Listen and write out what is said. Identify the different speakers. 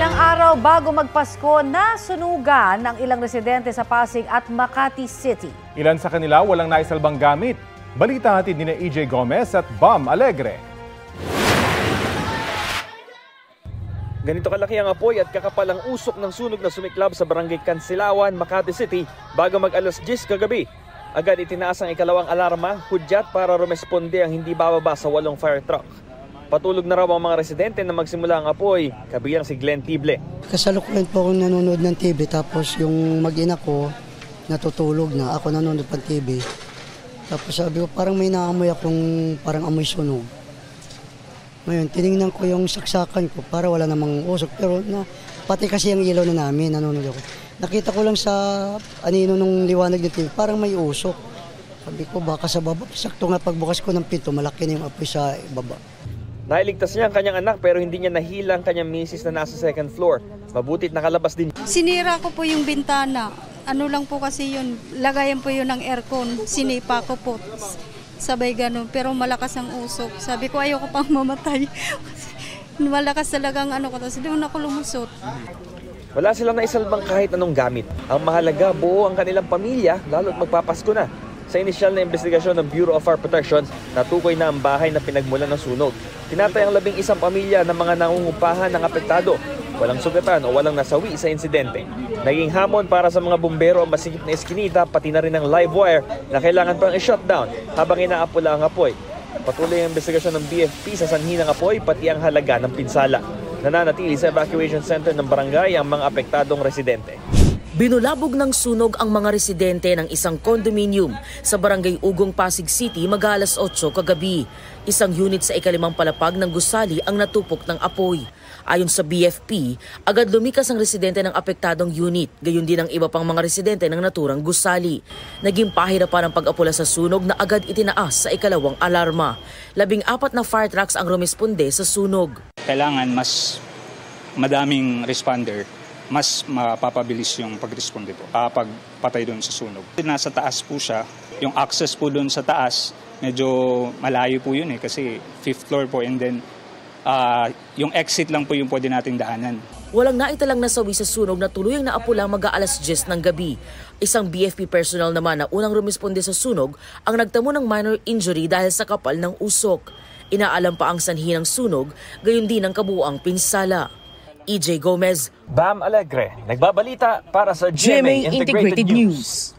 Speaker 1: Ilang araw bago magpasko, nasunugan ang ilang residente sa Pasig at Makati City.
Speaker 2: Ilan sa kanila walang naisalbang gamit. Balita hatid ni EJ Gomez at Bam Alegre.
Speaker 3: Ganito kalaki ang apoy at kakapal ang usok ng sunog na sumiklab sa barangay Cansilawan, Makati City bago mag-alas 10 kagabi. Agad itinaas ang ikalawang alarma, hudyat para rumesponde ang hindi bababa sa 8 fire truck. Patulog na raw ang mga residente na magsimula ang apoy, kabilang si Glenn Tible.
Speaker 4: Kasalukuyan po akong nanonood ng TV, tapos yung mag-ina ko natutulog na, ako nanonood ng TV. Tapos sabi ko parang may naamoy akong parang amoy sunog. Ngayon, tinignan ko yung saksakan ko para wala namang usok, pero pati kasi ang ilaw na namin, nanonood ako. Nakita ko lang sa anino nung liwanag ng TV, parang may usok. Sabi ko baka sa baba, sakto nga pagbukas ko ng pinto, malaki na yung apoy sa baba.
Speaker 3: Nailigtas niya ang kanyang anak pero hindi niya nahila ang kanyang misis na nasa second floor. Mabutit nakalabas din.
Speaker 5: Sinira ko po yung bintana. Ano lang po kasi yun, lagayan po yun ng aircon. Sinipa ko po. Sabay ganun. Pero malakas ang usok. Sabi ko ayoko pang mamatay. Malakas talagang ano ko. Tapos doon ako lumusot.
Speaker 3: Wala silang naisalbang kahit anong gamit. Ang mahalaga, buo ang kanilang pamilya, lalo't magpapasko na. Sa inisyal na investigasyon ng Bureau of Fire Protection, natukoy na ang bahay na pinagmulan ng sunog. Tinatay ang 11 pamilya ng mga nangungupahan ng apektado. Walang sugatan o walang nasawi sa insidente. Naging hamon para sa mga bumbero ang masikip na eskinita, pati na rin ang live wire na kailangan pang i-shutdown habang inaapula ang apoy. Patuloy ang investigasyon ng BFP sa sanhi ng apoy, pati ang halaga ng pinsala. Nananatili sa evacuation center ng barangay ang mga apektadong residente.
Speaker 6: Binulabog ng sunog ang mga residente ng isang condominium sa barangay Ugong, Pasig City mag-alas 8 kagabi. Isang unit sa ikalimang palapag ng gusali ang natupok ng apoy. Ayon sa BFP, agad lumikas ang residente ng apektadong unit, gayon din ang iba pang mga residente ng naturang gusali. Naging pahirapan ang pag-apula sa sunog na agad itinaas sa ikalawang alarma. 14 na fire trucks ang rumesponde sa sunog.
Speaker 7: Kailangan mas madaming responder, mas mapapabilis yung pag-responde po kapag patay doon sa sunog. Nasa taas po siya, yung access po doon sa taas, medyo malayo po yun kasi 5th floor po, and then yung exit lang po yung pwede nating daanan.
Speaker 6: Walang naitalang nasawi sa sunog na tuluyang naapula mag-aalas 10 ng gabi. Isang BFP personnel naman na unang rumesponde sa sunog ang nagtamo ng minor injury dahil sa kapal ng usok. Inaalam pa ang sanhi ng sunog, gayon din ang kabuuang pinsala. EJ Gomez,
Speaker 3: Bam Alegre, nagbabalita para sa GMA Integrated News.